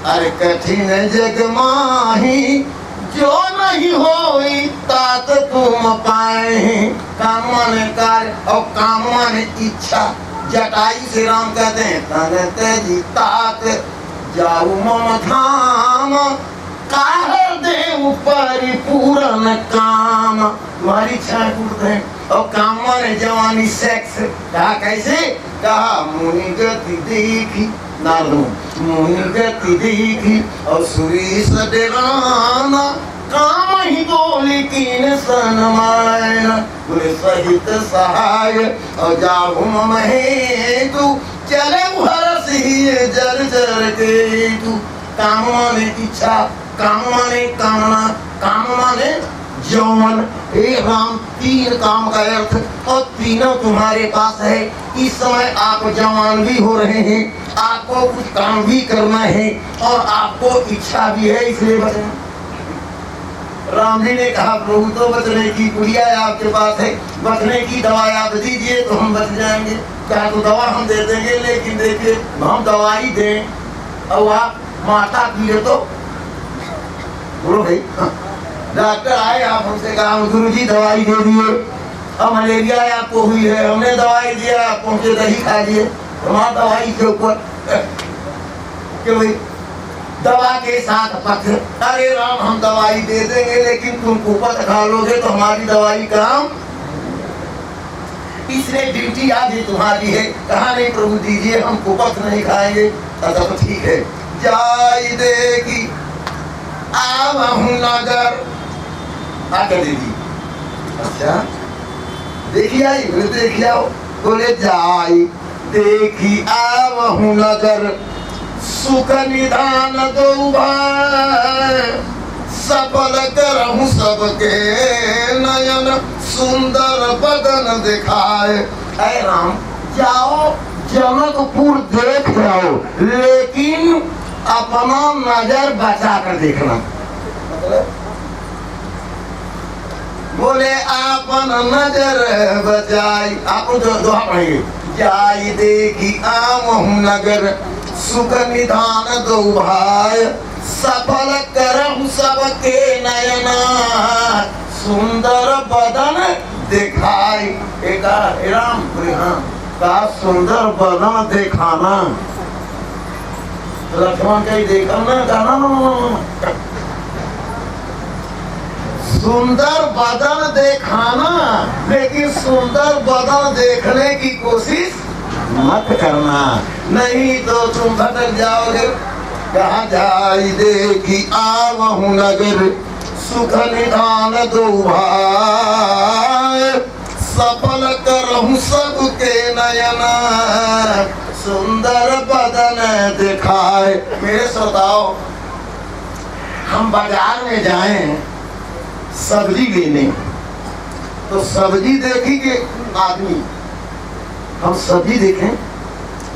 अरे कठिन जग माही, जो नहीं होई तात तुम पाए। काम माने कार्य और काम माने इच्छा। जटाई से राम कहते हैं तन तेजी तात जाऊ मम धाम, काहे देव परिपूर्ण काम। तुम्हारी इच्छाएं पूर्ण है। और काम माने जवानी सेक्स। कहा कैसे? कहा मुनि गति देखी, नारद मुनि गति देखी और सुरेश डेराना, काम ही बोली कीन सनमायन। बोले सहित सहाय और जाहु मम हेतु, चले हरस ही जर जर के तू। काम माने इच्छा, काम माने कामना, काम माने यौवन। हे राम 3 काम का अर्थ और तीनों तुम्हारे पास है। इस समय आप जवान भी हो रहे हैं, आपको कुछ काम भी करना है और आपको इच्छा भी है, इसलिए बचना। राम जी ने कहा प्रभु तो बचने की गुड़िया आपके पास है, बचने की दवा आप दीजिए तो हम बच जाएंगे। क्या तो दवा हम दे देंगे, लेकिन देखिए हम दवाई दें और आप माता पीड़े तो बोलो भाई। डॉक्टर आए, आप हमसे कहा गुरु जी दवाई दे दिए, अब मलेरिया आपको हुई है, हमने दवाई दिया, आप पहुंचे दही खा लिए, हमारा दवाई के ऊपर क्यों भाई? दवा के साथ पथ। अरे राम हम दवाई दे देंगे लेकिन तुम कुपथ खा लोगे तो हमारी दवाई काम। इसलिए ड्यूटी आज ही तुम्हारी है। कहा नहीं प्रभु दीजिए हम कुपथ नहीं खाएंगे। अच्छा तो ठीक है। जाई देगी आवहु नगर, आकर दीदी। अच्छा देखिए आई, बोले देखिए आओ। बोले जाई देखी आवहु नगर, सुख निधान दो भाई, सफल करहूं सबके नयन, सुंदर बदन दिखाए। ऐ राम जाओ जनकपुर देख जाओ, लेकिन अपना नजर बचा कर देखना। मतलब बोले आपन नजर बचाई। आप दोहा पढ़ेंगे। जाई देखी आवहु नगर, सुख निधान दो भाई, सफल करहु सबके नयना, सुंदर बदन दिखाई। एक राम का सुंदर बदन दिखाना। लक्ष्मण का ही देखा ना गाना, सुंदर बदन दिखाना, लेकिन सुंदर बदन देखने की कोशिश मत करना, नहीं तो तुम भटक जाओगे। कहा जाई देखी आवहु नगर सुख निधान दो भाई सफल करहूं सबके नयना सुंदर बदन दिखाए। मेरे श्रोताओ, हम बाजार में जाएं सब्जी लेने तो सब्जी देखेंगे आदमी, हम सब्जी देखें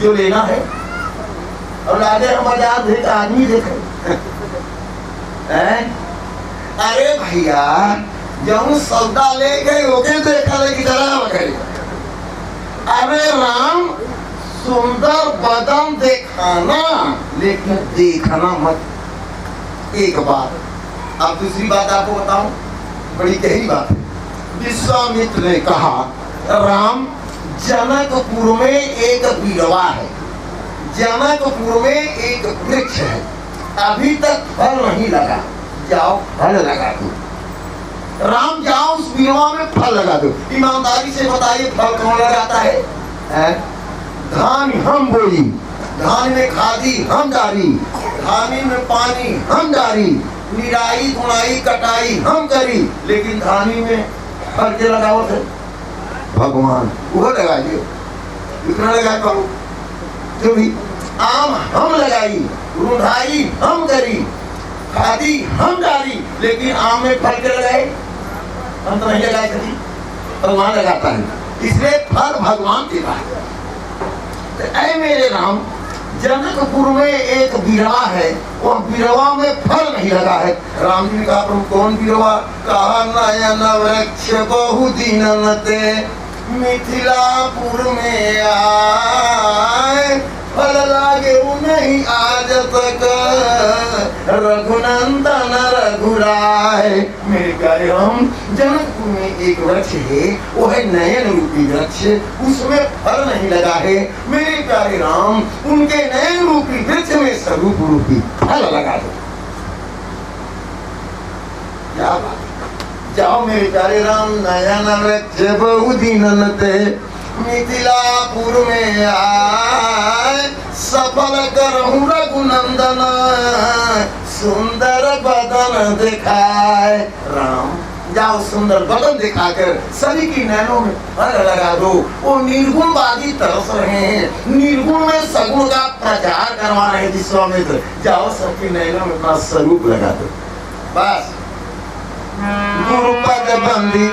जो लेना है और आगे हम बाजार देख आदमी देखें अरे भैया जब सौदा ले गए ओके देखा लेकिन अरे राम सुंदर बदन दिखाना लेकिन देखना मत। एक बात अब दूसरी बात आपको बताऊं, बड़ी गहरी बात है। विश्वामित्र ने कहा राम जनकपुर में एक बीरवा है, जनकपुर में एक वृक्ष है, अभी तक फल नहीं लगा, जाओ फल लगा दो। राम जाओ उस बीरवा में फल लगा दो। ईमानदारी से बताइए फल कौन लगाता है? धान हम बोई, धान में खादी हम डारी, धानी में पानी हम डारी, निराई गुनाई कटाई हम करी, लेकिन धानी में फल के लगावत है भगवान, वो लगाइए। इतना लगा पाओ जो भी आम हम लगाई, रुंधाई हम करी, खादी हम डाली, लेकिन आम में फल के लगाए हम तो नहीं लगाए कभी, भगवान लगाता है, इसलिए फल भगवान देता है। ऐ मेरे राम जनकपुर में एक बिरवा है, वह बिरवा में फल नहीं लगा है। राम जी ने कहा तुम कौन बिरवा? कहा नयन वृक्ष बहु दीनते मिथिलापुर में आए, फल लागे नहीं आज तक रघुनंदन रघुराय। मेरे प्यारे राम जनकपुर में एक वृक्ष है, वो है नयन रूपी वृक्ष, उसमें फल नहीं लगा है। मेरे प्यारे राम उनके नयन रूपी वृक्ष में स्वरूप रूपी फल लगा दो। क्या बात, जाओ मेरे प्यारे राम नयन वृक्ष बहु दीनते मिथिलापुर में आए, सफल करहूं रघुनंदन सुंदर बदन दिखाए। राम जाओ सुंदर बदन दिखाकर सभी की नैनों में फल लगा दो। वो निर्गुणवादी तरस रहे हैं, निर्गुण में सगुण का प्रचार करवा रहे हैं विश्वामित्र, जाओ सबकी नैनों में अपना स्वरूप लगा दो। बस गुरुपद बंदी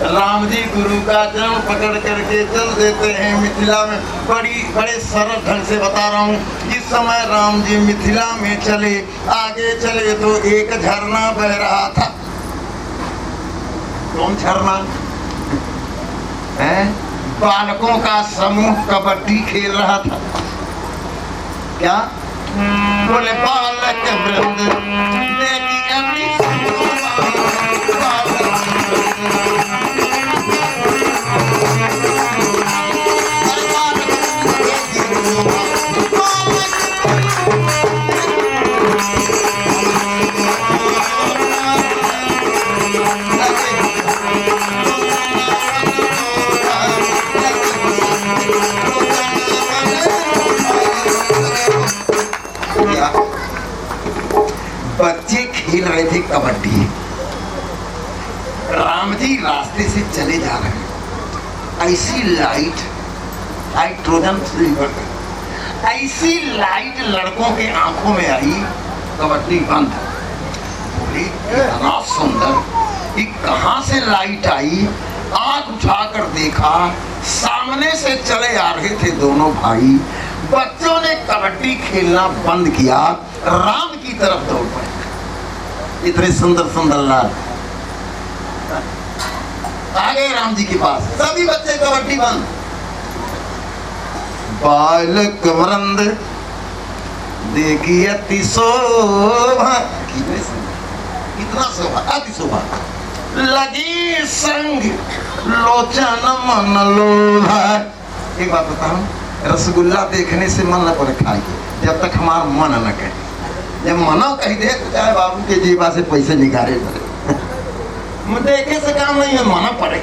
राम जी गुरु का चरण पकड़ करके चल देते हैं मिथिला में। बड़े सरल ढंग से बता रहा हूँ। जिस समय राम जी मिथिला में चले, आगे चले तो एक झरना बह रहा था। कौन झरना है? बालकों का समूह कबड्डी खेल रहा था। क्या बोले? बालक वृंद देखी बच्चे खेल रहे थे कबड्डी। राम जी रास्ते से चले जा रहे हैं, ऐसी लाइट हाइड्रोजन ऐसी लाइट लड़कों के आंखों में आई, कबड्डी बंद। बोले इतना सुंदर, ये कहां से लाइट आई? आंख उठाकर देखा, सामने से चले आ रहे थे दोनों भाई। बच्चों ने कबड्डी खेलना बंद किया, राम की तरफ दौड़ पड़े। इतने सुंदर सुंदर लाल आ गए राम जी के पास, सभी बच्चे कबड्डी बंद। बालक वृंद देखिए अति शोभा, कितना शोभा, अति शोभा, लगी संग लोचन मन लोभा। एक बात बताऊं, रसगुल्ला देखने से मन न करे खाइए, जब तक हमारा मन न कहे। जब मना कही दे तो चाहे बाबू के जेबा से पैसे निकाले पड़े, देखे से काम नहीं है, मना पड़े।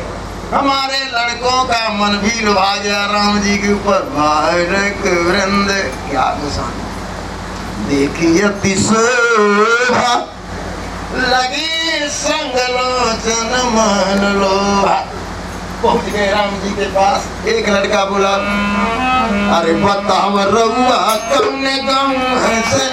हमारे लड़कों का मन भी लुभा गया राम जी के ऊपर। बालक वृंद क्या गुसान देखिए अति शोभा, लगी संग लोचन मन लोभा। पहुंच गए राम जी के पास। एक लड़का बोला, अरे बताओ रउआ तुमने गम से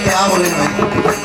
क्या बोले भाई।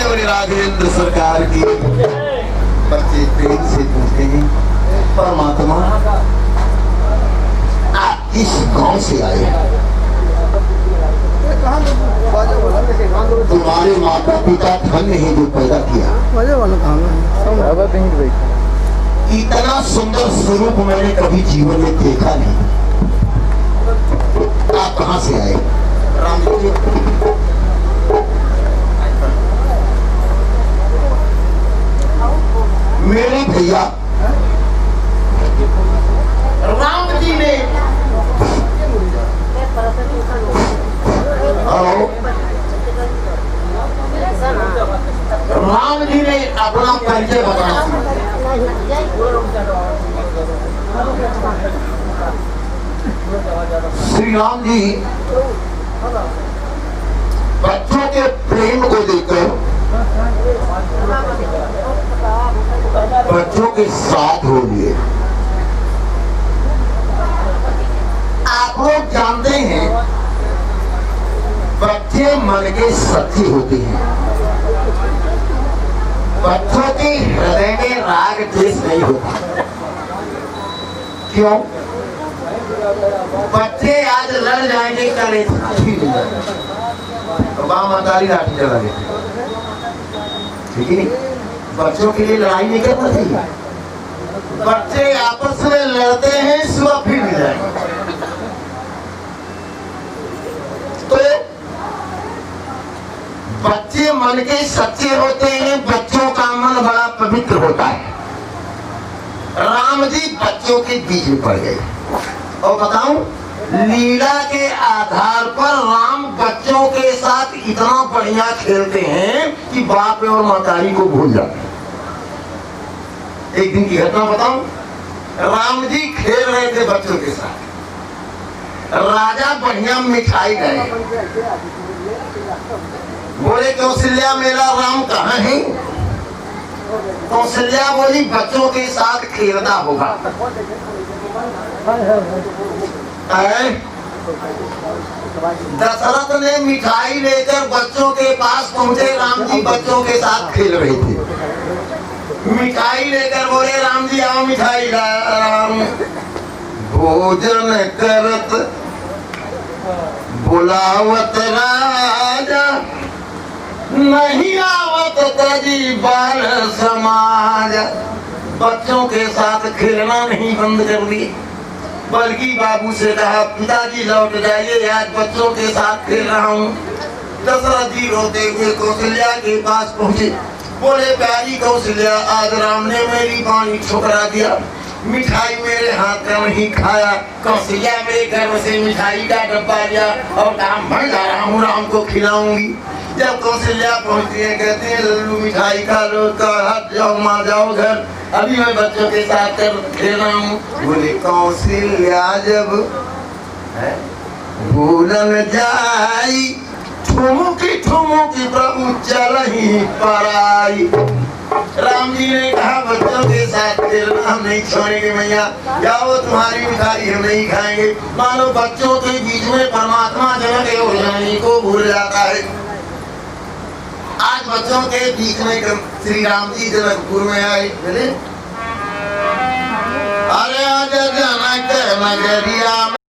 बोले राघवेंद्र सरकार की। बच्चे प्रेम से पूछते हैं, परमात्मा आप किस गांव से आए? तुम्हारे माता पिता धन्य है जो पैदा किया। इतना सुंदर स्वरूप मैंने कभी जीवन में देखा नहीं। आप कहां से आए? राम जी, मेरे भैया राम जी ने अपना परिचय बताया। श्री राम जी बच्चों के प्रेम को देखकर बच्चों के साथ हो लिए। आप लोग जानते हैं बच्चे मन के सच्चे होते हैं। बच्चों के हृदय में राग द्वेष नहीं होता। क्यों? बच्चे आज लड़ जाएंगे, कल मातारी लाठी चला गए, ठीक है? बच्चों के लिए लड़ाई नहीं करना चाहिए। बच्चे आपस में लड़ते हैं, सुबह फिर मिल जाएंगे। तो बच्चे मन के सच्चे होते हैं, बच्चों का मन बड़ा पवित्र होता है। राम जी बच्चों के बीच में पड़ गए। और बताऊं, लीला के आधार पर राम बच्चों के साथ इतना बढ़िया खेलते हैं कि बाप और मातारी को भूल जाते हैं। एक दिन की घटना बताऊं, राम जी खेल रहे थे बच्चों के साथ। राजा बढ़िया मिठाई गए, बोले कौशल्या मेरा राम कहाँ है? कौशल्या बोली बच्चों के साथ खेलता होगा। दशरथ ने मिठाई लेकर बच्चों के पास पहुंचे। राम जी बच्चों के साथ खेल रहे थे। मिठाई लेकर बोले राम जी आओ मिठाई ला। राम भोजन करत बुलावत राजा, नहीं आवत तजी बाल समाज। बच्चों के साथ खेलना नहीं बंद कर दिए, बल्कि बाबू से कहा पिताजी लौट जाइए, आज बच्चों के साथ खेल रहा हूँ। दशरथ जी रोते हुए कौशल्या के पास पहुँचे। बोले प्यारी कौशल्या, आज राम ने मेरी पानी ठुकरा दिया, मिठाई मेरे हाथ का नहीं खाया। कौशल्या मेरे घर से मिठाई का डब्बा लिया और काम भर जा रहा हूँ, राम को खिलाऊंगी। जब कौशल्या पहुँचती है कहते हैं लल्लू मिठाई खा लो, हाथ जाओ माँ जाओ घर, अभी मैं बच्चों के साथ खेल रहा हूँ। बोले कौशल्या जब भूलन जाई, ठुमुकी प्रभु चल ही पराई। राम जी ने कहा बच्चों के साथ खेलना हम नहीं छोड़ेंगे मैया, जाओ तुम्हारी मिठाई हम नहीं खाएंगे। मानो बच्चों के बीच में परमात्मा जनक योजनी को भूल जाता है। आज बच्चों के बीच में श्री राम जी जनकपुर में आए। अरे आज जनक नगरी